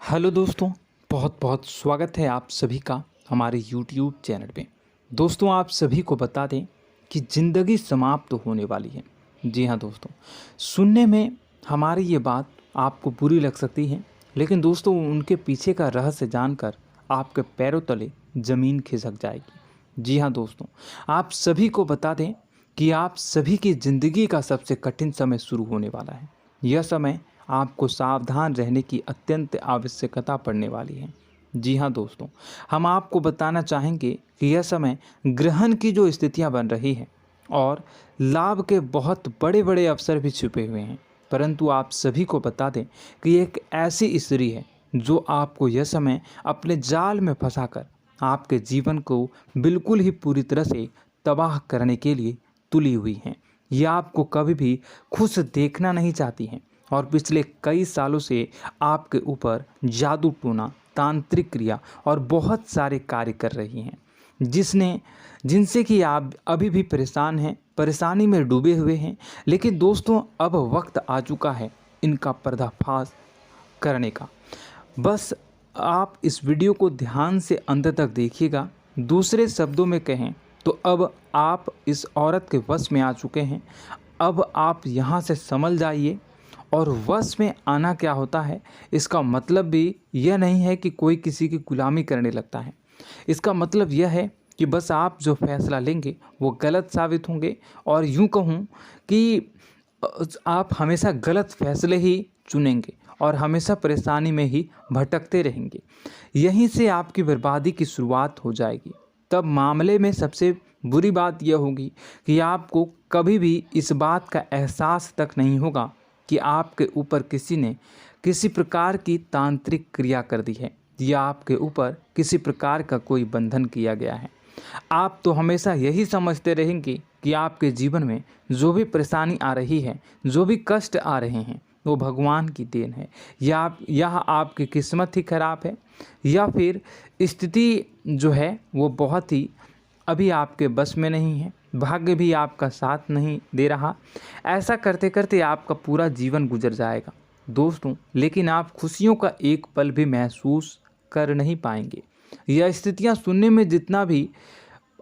Hello दोस्तों, बहुत बहुत स्वागत है आप सभी का हमारे YouTube चैनल पे। दोस्तों, आप सभी को बता दें कि ज़िंदगी समाप्त होने वाली है। जी हाँ दोस्तों, सुनने में हमारी ये बात आपको बुरी लग सकती है, लेकिन दोस्तों उनके पीछे का रहस्य जानकर आपके पैरों तले ज़मीन खिसक जाएगी। जी हाँ दोस्तों, आप सभी को बता दें कि आप सभी की ज़िंदगी का सबसे कठिन समय शुरू होने वाला है। यह समय आपको सावधान रहने की अत्यंत आवश्यकता पड़ने वाली है। जी हाँ दोस्तों, हम आपको बताना चाहेंगे कि यह समय ग्रहण की जो स्थितियाँ बन रही है और लाभ के बहुत बड़े बड़े अवसर भी छुपे हुए हैं। परंतु आप सभी को बता दें कि एक ऐसी स्त्री है जो आपको यह समय अपने जाल में फंसाकर आपके जीवन को बिल्कुल ही पूरी तरह से तबाह करने के लिए तुली हुई हैं। यह आपको कभी भी खुश देखना नहीं चाहती हैं और पिछले कई सालों से आपके ऊपर जादू टोना, तांत्रिक क्रिया और बहुत सारे कार्य कर रही हैं, जिनसे कि आप अभी भी परेशान हैं, परेशानी में डूबे हुए हैं। लेकिन दोस्तों, अब वक्त आ चुका है इनका पर्दाफाश करने का। बस आप इस वीडियो को ध्यान से अंत तक देखिएगा। दूसरे शब्दों में कहें तो अब आप इस औरत के वश में आ चुके हैं। अब आप यहाँ से संभल जाइए। और वश में आना क्या होता है, इसका मतलब भी यह नहीं है कि कोई किसी की गुलामी करने लगता है। इसका मतलब यह है कि बस आप जो फैसला लेंगे वो गलत साबित होंगे, और यूँ कहूँ कि आप हमेशा गलत फैसले ही चुनेंगे और हमेशा परेशानी में ही भटकते रहेंगे। यहीं से आपकी बर्बादी की शुरुआत हो जाएगी। तब मामले में सबसे बुरी बात यह होगी कि आपको कभी भी इस बात का एहसास तक नहीं होगा कि आपके ऊपर किसी ने किसी प्रकार की तांत्रिक क्रिया कर दी है या आपके ऊपर किसी प्रकार का कोई बंधन किया गया है। आप तो हमेशा यही समझते रहेंगे कि आपके जीवन में जो भी परेशानी आ रही है, जो भी कष्ट आ रहे हैं, वो भगवान की देन है, या आपकी किस्मत ही खराब है, या फिर स्थिति जो है वो बहुत ही अभी आपके बस में नहीं है, भाग्य भी आपका साथ नहीं दे रहा। ऐसा करते करते आपका पूरा जीवन गुजर जाएगा दोस्तों, लेकिन आप खुशियों का एक पल भी महसूस कर नहीं पाएंगे। यह स्थितियां सुनने में जितना भी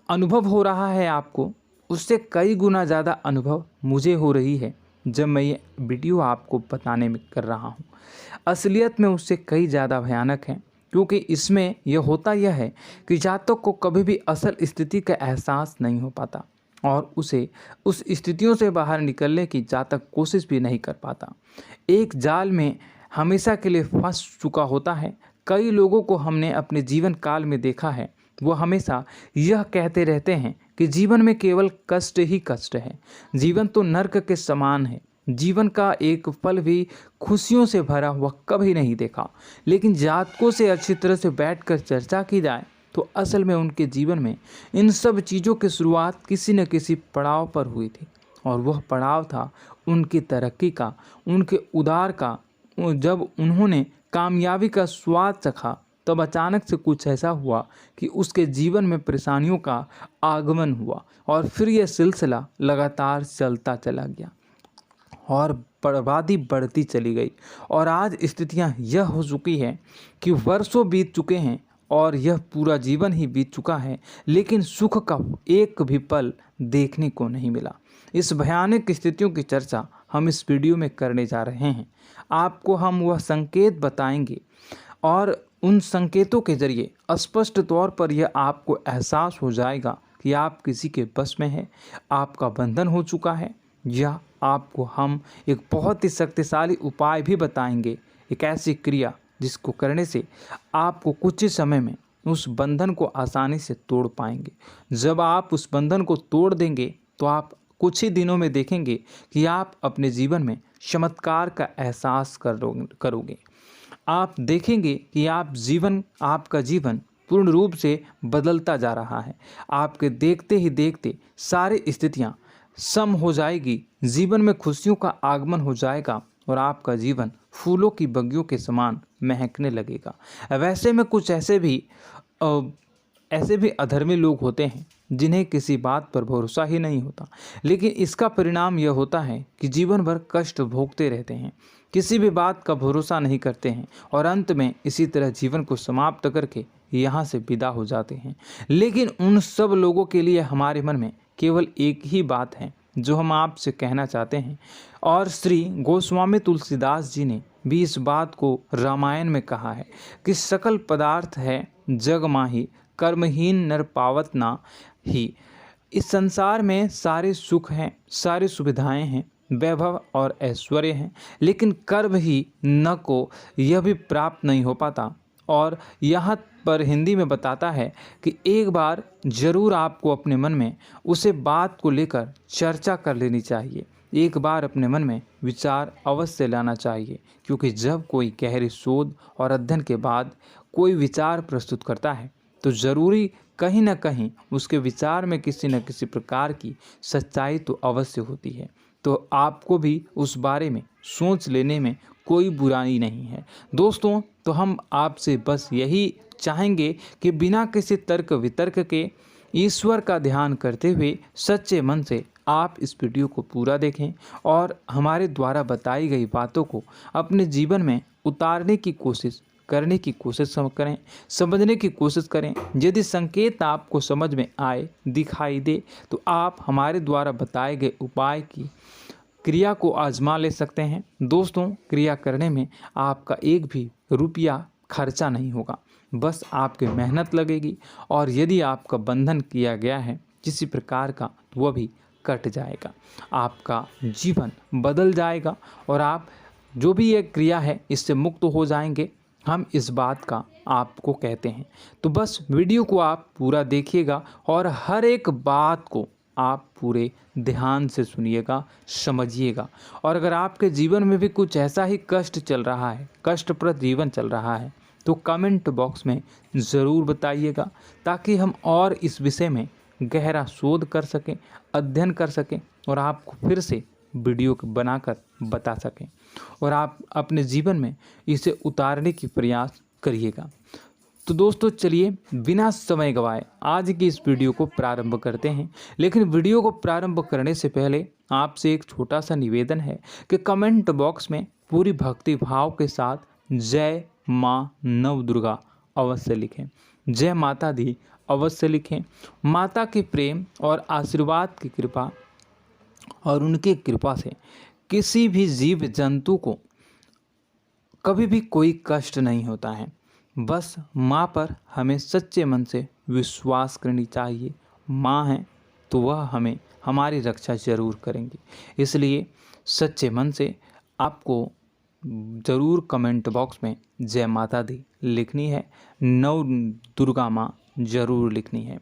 अनुभव हो रहा है आपको, उससे कई गुना ज़्यादा अनुभव मुझे हो रही है जब मैं ये वीडियो आपको बताने में कर रहा हूँ। असलियत में उससे कई ज़्यादा भयानक है, क्योंकि इसमें यह होता यह है कि जातक को कभी भी असल स्थिति का एहसास नहीं हो पाता और उसे उस स्थितियों से बाहर निकलने की जातक कोशिश भी नहीं कर पाता। एक जाल में हमेशा के लिए फंस चुका होता है। कई लोगों को हमने अपने जीवन काल में देखा है, वो हमेशा यह कहते रहते हैं कि जीवन में केवल कष्ट ही कष्ट है, जीवन तो नर्क के समान है, जीवन का एक पल भी खुशियों से भरा हुआ कभी नहीं देखा। लेकिन जातकों से अच्छी तरह से बैठकर चर्चा की जाए तो असल में उनके जीवन में इन सब चीज़ों की शुरुआत किसी न किसी पड़ाव पर हुई थी, और वह पड़ाव था उनकी तरक्की का, उनके उदार का। जब उन्होंने कामयाबी का स्वाद चखा, तब अचानक से कुछ ऐसा हुआ कि उसके जीवन में परेशानियों का आगमन हुआ, और फिर यह सिलसिला लगातार चलता चला गया और बर्बादी बढ़ती चली गई। और आज स्थितियां यह हो चुकी है कि वर्षों बीत चुके हैं और यह पूरा जीवन ही बीत चुका है, लेकिन सुख का एक भी पल देखने को नहीं मिला। इस भयानक स्थितियों की चर्चा हम इस वीडियो में करने जा रहे हैं। आपको हम वह संकेत बताएंगे और उन संकेतों के जरिए स्पष्ट तौर पर यह आपको एहसास हो जाएगा कि आप किसी के बस में हैं, आपका बंधन हो चुका है, या आपको हम एक बहुत ही शक्तिशाली उपाय भी बताएंगे, एक ऐसी क्रिया जिसको करने से आपको कुछ ही समय में उस बंधन को आसानी से तोड़ पाएंगे। जब आप उस बंधन को तोड़ देंगे तो आप कुछ ही दिनों में देखेंगे कि आप अपने जीवन में चमत्कार का एहसास करोगे। आप देखेंगे कि आपका जीवन पूर्ण रूप से बदलता जा रहा है। आपके देखते ही देखते सारी स्थितियां सम हो जाएगी, जीवन में खुशियों का आगमन हो जाएगा और आपका जीवन फूलों की बगियों के समान महकने लगेगा। वैसे में कुछ ऐसे भी अधर्मी लोग होते हैं जिन्हें किसी बात पर भरोसा ही नहीं होता, लेकिन इसका परिणाम यह होता है कि जीवन भर कष्ट भोगते रहते हैं, किसी भी बात का भरोसा नहीं करते हैं और अंत में इसी तरह जीवन को समाप्त करके यहाँ से विदा हो जाते हैं। लेकिन उन सब लोगों के लिए हमारे मन में केवल एक ही बात है जो हम आपसे कहना चाहते हैं, और श्री गोस्वामी तुलसीदास जी ने भी इस बात को रामायण में कहा है कि सकल पदार्थ है जग माही, कर्महीन नर पावत ना ही। इस संसार में सारे सुख हैं, सारी सुविधाएं हैं, वैभव और ऐश्वर्य हैं, लेकिन कर्म ही न को यह भी प्राप्त नहीं हो पाता। और यहाँ पर हिंदी में बताता है कि एक बार जरूर आपको अपने मन में उसे बात को लेकर चर्चा कर लेनी चाहिए, एक बार अपने मन में विचार अवश्य लाना चाहिए, क्योंकि जब कोई गहरी शोध और अध्ययन के बाद कोई विचार प्रस्तुत करता है तो ज़रूरी कहीं ना कहीं उसके विचार में किसी न किसी प्रकार की सच्चाई तो अवश्य होती है। तो आपको भी उस बारे में सोच लेने में कोई बुराई नहीं है। दोस्तों, तो हम आपसे बस यही चाहेंगे कि बिना किसी तर्क वितर्क के ईश्वर का ध्यान करते हुए सच्चे मन से आप इस वीडियो को पूरा देखें और हमारे द्वारा बताई गई बातों को अपने जीवन में उतारने की कोशिश करने की कोशिश करें, समझने की कोशिश करें। यदि संकेत आपको समझ में आए, दिखाई दे, तो आप हमारे द्वारा बताए गए उपाय की क्रिया को आजमा ले सकते हैं। दोस्तों, क्रिया करने में आपका एक भी रुपया खर्चा नहीं होगा, बस आपकी मेहनत लगेगी, और यदि आपका बंधन किया गया है किसी प्रकार का तो वह भी कट जाएगा, आपका जीवन बदल जाएगा और आप जो भी ये क्रिया है इससे मुक्त हो जाएंगे। हम इस बात का आपको कहते हैं। तो बस वीडियो को आप पूरा देखिएगा और हर एक बात को आप पूरे ध्यान से सुनिएगा, समझिएगा। और अगर आपके जीवन में भी कुछ ऐसा ही कष्ट चल रहा है, कष्टप्रद जीवन चल रहा है, तो कमेंट बॉक्स में ज़रूर बताइएगा, ताकि हम और इस विषय में गहरा शोध कर सकें, अध्ययन कर सकें और आपको फिर से वीडियो बनाकर बता सकें और आप अपने जीवन में इसे उतारने की प्रयास करिएगा। तो दोस्तों, चलिए बिना समय गवाए आज की इस वीडियो को प्रारंभ करते हैं। लेकिन वीडियो को प्रारंभ करने से पहले आपसे एक छोटा सा निवेदन है कि कमेंट बॉक्स में पूरी भक्ति भाव के साथ जय माँ नव दुर्गा अवश्य लिखें, जय माता दी अवश्य लिखें। माता के प्रेम और आशीर्वाद की कृपा और उनकी कृपा से किसी भी जीव जंतु को कभी भी कोई कष्ट नहीं होता है। बस माँ पर हमें सच्चे मन से विश्वास करनी चाहिए। माँ है तो वह हमें हमारी रक्षा जरूर करेंगी। इसलिए सच्चे मन से आपको ज़रूर कमेंट बॉक्स में जय माता दी लिखनी है, नव दुर्गा माँ जरूर लिखनी है।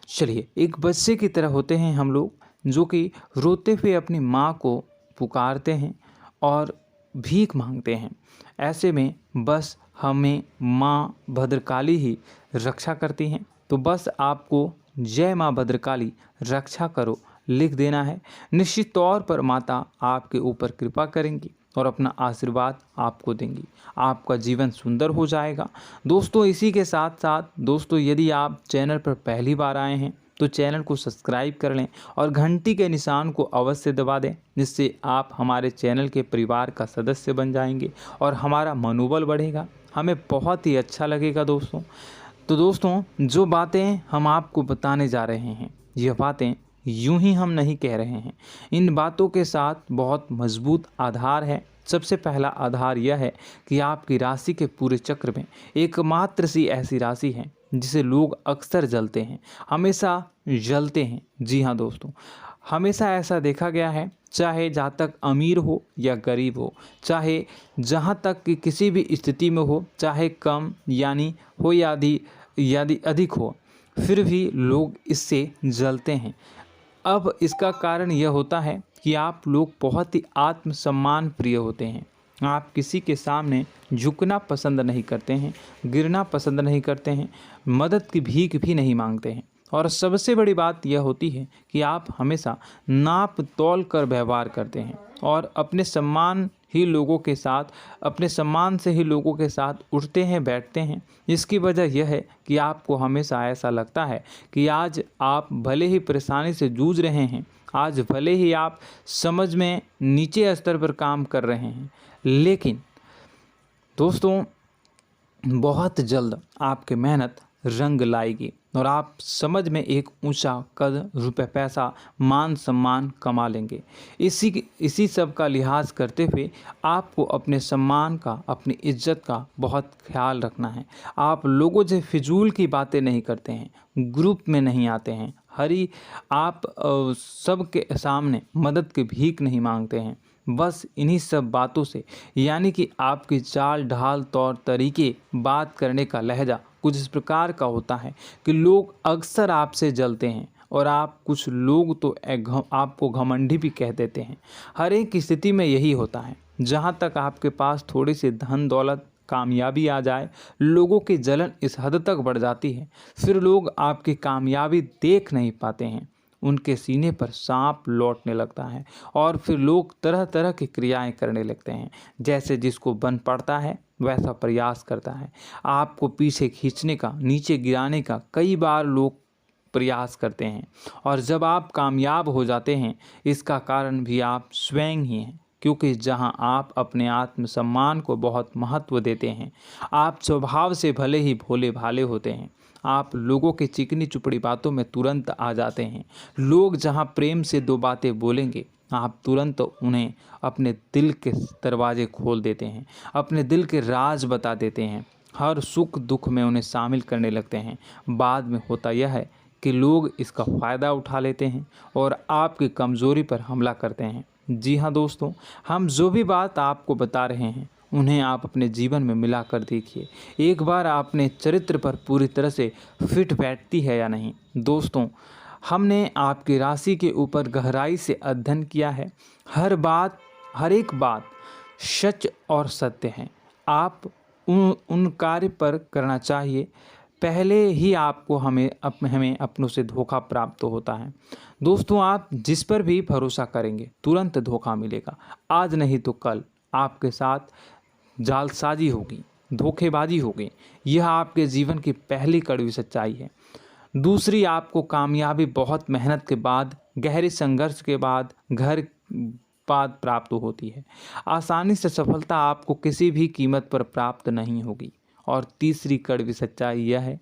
चलिए, एक बच्चे की तरह होते हैं हम लोग, जो कि रोते हुए अपनी माँ को पुकारते हैं और भीख मांगते हैं। ऐसे में बस हमें माँ भद्रकाली ही रक्षा करती हैं। तो बस आपको जय माँ भद्रकाली रक्षा करो लिख देना है। निश्चित तौर पर माता आपके ऊपर कृपा करेंगी और अपना आशीर्वाद आपको देंगी, आपका जीवन सुंदर हो जाएगा। दोस्तों, इसी के साथ साथ दोस्तों, यदि आप चैनल पर पहली बार आए हैं तो चैनल को सब्सक्राइब कर लें और घंटी के निशान को अवश्य दबा दें, जिससे आप हमारे चैनल के परिवार का सदस्य बन जाएंगे और हमारा मनोबल बढ़ेगा, हमें बहुत ही अच्छा लगेगा दोस्तों। तो दोस्तों, जो बातें हम आपको बताने जा रहे हैं, यह बातें यूं ही हम नहीं कह रहे हैं, इन बातों के साथ बहुत मजबूत आधार है। सबसे पहला आधार यह है कि आपकी राशि के पूरे चक्र में एकमात्र सी ऐसी राशि है जिसे लोग अक्सर जलते हैं, हमेशा जलते हैं। जी हाँ दोस्तों, हमेशा ऐसा देखा गया है, चाहे जातक अमीर हो या गरीब हो, चाहे जहाँ तक कि किसी भी स्थिति में हो, चाहे कम यानी हो या अधिक हो, फिर भी लोग इससे जलते हैं। अब इसका कारण यह होता है कि आप लोग बहुत ही आत्मसम्मान प्रिय होते हैं। आप किसी के सामने झुकना पसंद नहीं करते हैं, गिरना पसंद नहीं करते हैं, मदद की भीख भी नहीं मांगते हैं। और सबसे बड़ी बात यह होती है कि आप हमेशा नाप तोल कर व्यवहार करते हैं और अपने सम्मान ही लोगों के साथ, अपने सम्मान से ही लोगों के साथ उठते हैं, बैठते हैं। इसकी वजह यह है कि आपको हमेशा ऐसा लगता है कि आज आप भले ही परेशानी से जूझ रहे हैं, आज भले ही आप समझ में नीचे स्तर पर काम कर रहे हैं, लेकिन दोस्तों बहुत जल्द आपकी मेहनत रंग लाएगी और आप समझ में एक ऊंचा कद, रुपए, पैसा, मान सम्मान कमा लेंगे। इसी सब का लिहाज करते हुए आपको अपने सम्मान का, अपनी इज्जत का बहुत ख्याल रखना है। आप लोगों से फिजूल की बातें नहीं करते हैं, ग्रुप में नहीं आते हैं, आप सबके सामने मदद की भीख नहीं मांगते हैं। बस इन्हीं सब बातों से, यानी कि आपकी चाल ढाल, तौर तरीके, बात करने का लहजा कुछ इस प्रकार का होता है कि लोग अक्सर आपसे जलते हैं और कुछ लोग तो आपको घमंडी भी कह देते हैं। हर एक स्थिति में यही होता है। जहाँ तक आपके पास थोड़ी सी धन दौलत, कामयाबी आ जाए, लोगों की जलन इस हद तक बढ़ जाती है, फिर लोग आपकी कामयाबी देख नहीं पाते हैं। उनके सीने पर सांप लौटने लगता है और फिर लोग तरह तरह की क्रियाएं करने लगते हैं। जैसे जिसको बन पड़ता है वैसा प्रयास करता है। आपको पीछे खींचने का, नीचे गिराने का कई बार लोग प्रयास करते हैं और जब आप कामयाब हो जाते हैं, इसका कारण भी आप स्वयं ही हैं। क्योंकि जहां आप अपने आत्मसम्मान को बहुत महत्व देते हैं, आप स्वभाव से भले ही भोले भाले होते हैं, आप लोगों की चिकनी चुपड़ी बातों में तुरंत आ जाते हैं। लोग जहां प्रेम से दो बातें बोलेंगे, आप तुरंत उन्हें अपने दिल के दरवाजे खोल देते हैं, अपने दिल के राज बता देते हैं, हर सुख दुख में उन्हें शामिल करने लगते हैं। बाद में होता यह है कि लोग इसका फ़ायदा उठा लेते हैं और आपकी कमज़ोरी पर हमला करते हैं। जी हाँ दोस्तों, हम जो भी बात आपको बता रहे हैं उन्हें आप अपने जीवन में मिला कर देखिए। एक बार अपने चरित्र पर पूरी तरह से फिट बैठती है या नहीं। दोस्तों, हमने आपकी राशि के ऊपर गहराई से अध्ययन किया है। हर एक बात सच और सत्य है। आप उन कार्य पर करना चाहिए, पहले ही आपको हमें अपनों से धोखा प्राप्त होता है। दोस्तों, आप जिस पर भी भरोसा करेंगे तुरंत धोखा मिलेगा। आज नहीं तो कल आपके साथ जालसाजी होगी, धोखेबाजी होगी। यह आपके जीवन की पहली कड़वी सच्चाई है। दूसरी, आपको कामयाबी बहुत मेहनत के बाद, गहरे संघर्ष के बाद, प्राप्त होती है। आसानी से सफलता आपको किसी भी कीमत पर प्राप्त नहीं होगी। और तीसरी कड़वी सच्चाई यह है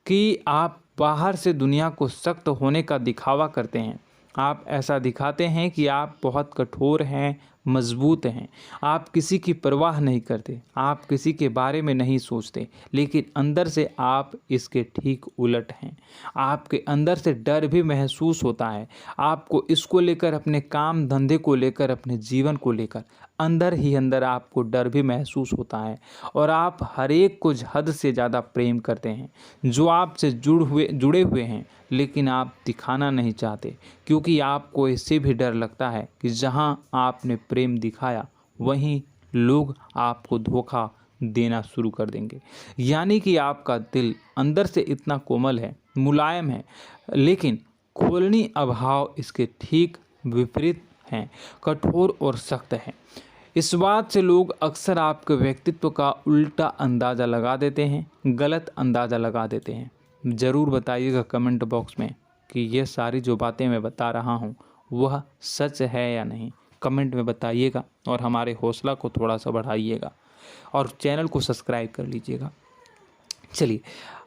कि आप बाहर से दुनिया को सख्त होने का दिखावा करते हैं। आप ऐसा दिखाते हैं कि आप बहुत कठोर हैं, मजबूत हैं, आप किसी की परवाह नहीं करते, आप किसी के बारे में नहीं सोचते, लेकिन अंदर से आप इसके ठीक उलट हैं। आपके अंदर से डर भी महसूस होता है। आपको इसको लेकर, अपने काम धंधे को लेकर, अपने जीवन को लेकर अंदर ही अंदर आपको डर भी महसूस होता है और आप हर एक को हद से ज़्यादा प्रेम करते हैं, जो आपसे जुड़े हुए हैं, लेकिन आप दिखाना नहीं चाहते, क्योंकि आपको इससे भी डर लगता है कि जहां आपने प्रेम दिखाया वहीं लोग आपको धोखा देना शुरू कर देंगे। यानी कि आपका दिल अंदर से इतना कोमल है, मुलायम है, लेकिन खोलनी अभाव इसके ठीक विपरीत हैं, कठोर और सख्त है। इस बात से लोग अक्सर आपके व्यक्तित्व का उल्टा अंदाज़ा लगा देते हैं, गलत अंदाज़ा लगा देते हैं। ज़रूर बताइएगा कमेंट बॉक्स में कि ये सारी जो बातें मैं बता रहा हूँ वह सच है या नहीं। कमेंट में बताइएगा और हमारे हौसला को थोड़ा सा बढ़ाइएगा और चैनल को सब्सक्राइब कर लीजिएगा। चलिए,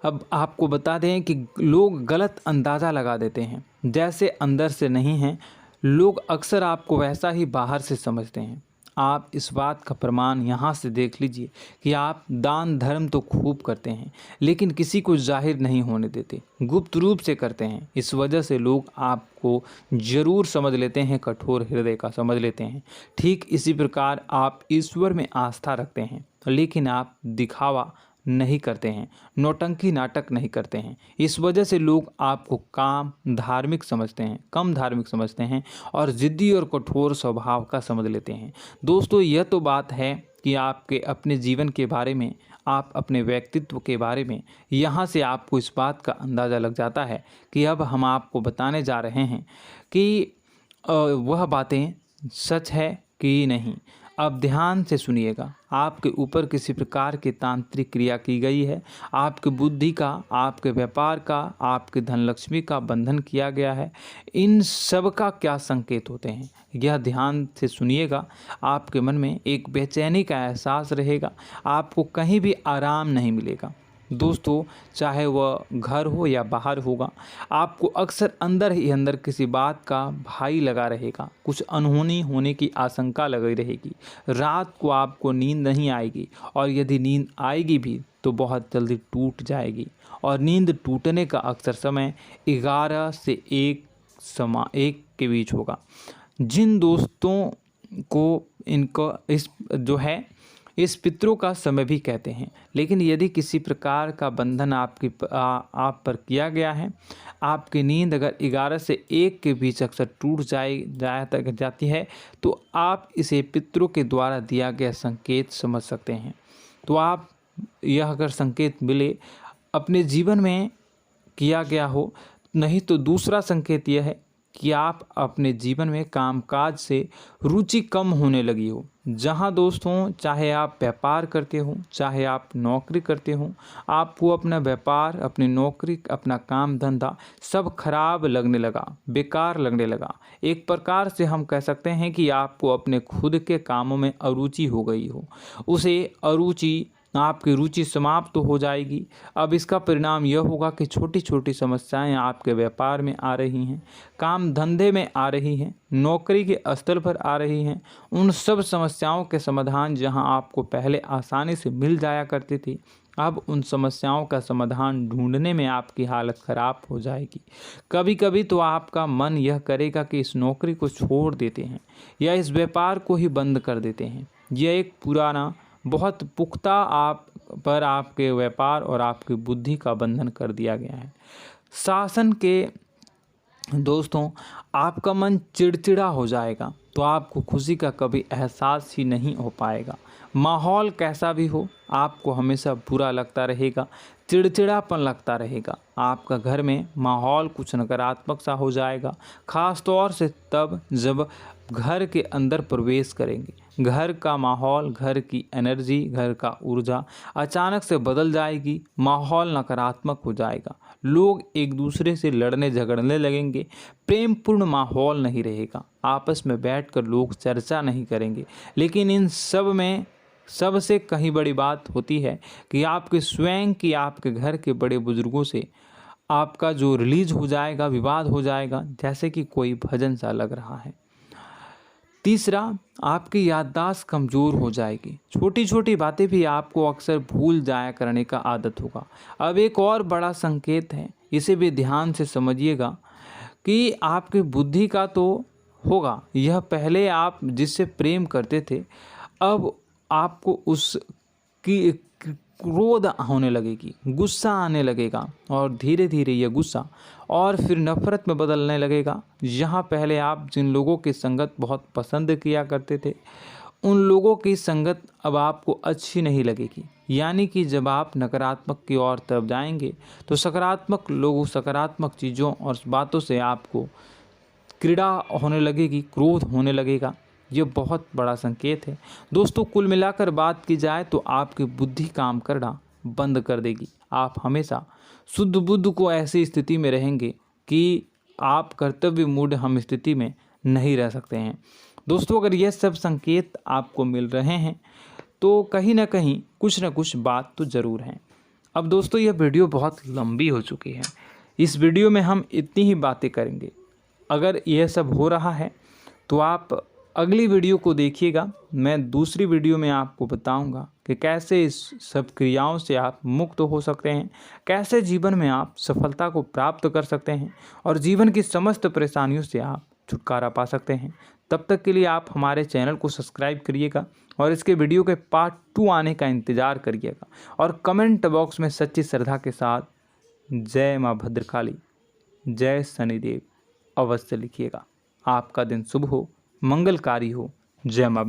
अब आपको बता दें कि लोग गलत अंदाज़ा लगा देते हैं। जैसे अंदर से नहीं हैं, लोग अक्सर आपको वैसा ही बाहर से समझते हैं। आप इस बात का प्रमाण यहाँ से देख लीजिए कि आप दान धर्म तो खूब करते हैं, लेकिन किसी को जाहिर नहीं होने देते, गुप्त रूप से करते हैं। इस वजह से लोग आपको ज़रूर समझ लेते हैं, कठोर हृदय का समझ लेते हैं। ठीक इसी प्रकार आप ईश्वर में आस्था रखते हैं, लेकिन आप दिखावा नहीं करते हैं, नौटंकी नाटक नहीं करते हैं। इस वजह से लोग आपको कम धार्मिक समझते हैं और ज़िद्दी और कठोर स्वभाव का समझ लेते हैं। दोस्तों, यह तो बात है कि आपके अपने जीवन के बारे में, आप अपने व्यक्तित्व के बारे में, यहाँ से आपको इस बात का अंदाज़ा लग जाता है कि अब हम आपको बताने जा रहे हैं कि वह बातें सच है कि नहीं। अब ध्यान से सुनिएगा। आपके ऊपर किसी प्रकार की तांत्रिक क्रिया की गई है, आपकी बुद्धि का, आपके व्यापार का, आपके धनलक्ष्मी का बंधन किया गया है। इन सब का क्या संकेत होते हैं, यह ध्यान से सुनिएगा। आपके मन में एक बेचैनी का एहसास रहेगा, आपको कहीं भी आराम नहीं मिलेगा। दोस्तों, चाहे वह घर हो या बाहर होगा, आपको अक्सर अंदर ही अंदर किसी बात का भय लगा रहेगा, कुछ अनहोनी होने की आशंका लगी रहेगी। रात को आपको नींद नहीं आएगी, और यदि नींद आएगी भी तो बहुत जल्दी टूट जाएगी। और नींद टूटने का अक्सर समय 11 से 1 के बीच होगा। जिन दोस्तों को इनको इस पितरों का समय भी कहते हैं। लेकिन यदि किसी प्रकार का बंधन आप पर किया गया है, आपकी नींद अगर 11 से 1 के बीच अक्सर टूट जाती है, तो आप इसे पितरों के द्वारा दिया गया संकेत समझ सकते हैं। तो आप यह अगर संकेत मिले अपने जीवन में किया गया हो, नहीं तो दूसरा संकेत यह है कि आप अपने जीवन में कामकाज से रुचि कम होने लगी हो। जहां दोस्तों, चाहे आप व्यापार करते हो, चाहे आप नौकरी करते हो, आपको अपना व्यापार, अपनी नौकरी, अपना काम धंधा सब खराब लगने लगा, बेकार लगने लगा। एक प्रकार से हम कह सकते हैं कि आपको अपने खुद के कामों में अरुचि हो गई हो। उसे अरुचि, आपकी रुचि समाप्त हो जाएगी। अब इसका परिणाम यह होगा कि छोटी छोटी समस्याएं आपके व्यापार में आ रही हैं, काम धंधे में आ रही हैं, नौकरी के स्तर पर आ रही हैं। उन सब समस्याओं के समाधान जहां आपको पहले आसानी से मिल जाया करती थी, अब उन समस्याओं का समाधान ढूंढने में आपकी हालत ख़राब हो जाएगी। कभी कभी तो आपका मन यह करेगा कि इस नौकरी को छोड़ देते हैं या इस व्यापार को ही बंद कर देते हैं। यह एक पुराना, बहुत पुख्ता आप पर आपके व्यापार और आपकी बुद्धि का बंधन कर दिया गया है। शासन के दोस्तों, आपका मन चिड़चिड़ा हो जाएगा, तो आपको खुशी का कभी एहसास ही नहीं हो पाएगा। माहौल कैसा भी हो, आपको हमेशा बुरा लगता रहेगा, चिड़चिड़ापन लगता रहेगा। आपका घर में माहौल कुछ नकारात्मक सा हो जाएगा, ख़ास तौर से तब जब घर के अंदर प्रवेश करेंगे। घर का माहौल, घर की एनर्जी, घर का ऊर्जा अचानक से बदल जाएगी, माहौल नकारात्मक हो जाएगा। लोग एक दूसरे से लड़ने झगड़ने लगेंगे, प्रेमपूर्ण माहौल नहीं रहेगा, आपस में बैठकर लोग चर्चा नहीं करेंगे। लेकिन इन सब में सबसे कहीं बड़ी बात होती है कि आपके स्वयं की, आपके घर के बड़े बुजुर्गों से आपका जो रिलीज हो जाएगा, विवाद हो जाएगा, जैसे कि कोई भजन सा लग रहा है। तीसरा, आपकी याददाश्त कमज़ोर हो जाएगी, छोटी छोटी बातें भी आपको अक्सर भूल जाया करने का आदत होगा। अब एक और बड़ा संकेत है, इसे भी ध्यान से समझिएगा कि आपकी बुद्धि का तो होगा, यह पहले आप जिससे प्रेम करते थे, अब आपको उसकी क्रोध होने लगेगी, गुस्सा आने लगेगा, और धीरे धीरे यह गुस्सा और फिर नफरत में बदलने लगेगा। यहाँ पहले आप जिन लोगों की संगत बहुत पसंद किया करते थे, उन लोगों की संगत अब आपको अच्छी नहीं लगेगी। यानी कि जब आप नकारात्मक की ओर तरफ जाएंगे, तो सकारात्मक लोगों, सकारात्मक चीज़ों और बातों से आपको क्रीड़ा होने लगेगी, क्रोध होने लगेगा। ये बहुत बड़ा संकेत है दोस्तों। कुल मिलाकर बात की जाए तो आपकी बुद्धि काम करना बंद कर देगी। आप हमेशा शुद्ध बुद्ध को ऐसी स्थिति में रहेंगे कि आप कर्तव्य मूड हम स्थिति में नहीं रह सकते हैं। दोस्तों, अगर यह सब संकेत आपको मिल रहे हैं तो कहीं ना कहीं कुछ ना कुछ बात तो ज़रूर है। अब दोस्तों, यह वीडियो बहुत लंबी हो चुकी है, इस वीडियो में हम इतनी ही बातें करेंगे। अगर यह सब हो रहा है तो आप अगली वीडियो को देखिएगा। मैं दूसरी वीडियो में आपको बताऊंगा कि कैसे इस सब क्रियाओं से आप मुक्त हो सकते हैं, कैसे जीवन में आप सफलता को प्राप्त कर सकते हैं और जीवन की समस्त परेशानियों से आप छुटकारा पा सकते हैं। तब तक के लिए आप हमारे चैनल को सब्सक्राइब करिएगा और इसके वीडियो के पार्ट 2 आने का इंतज़ार करिएगा। और कमेंट बॉक्स में सच्ची श्रद्धा के साथ जय माँ भद्रकाली, जय शनिदेव अवश्य लिखिएगा। आपका दिन शुभ हो, मंगलकारी हो। जय माँ।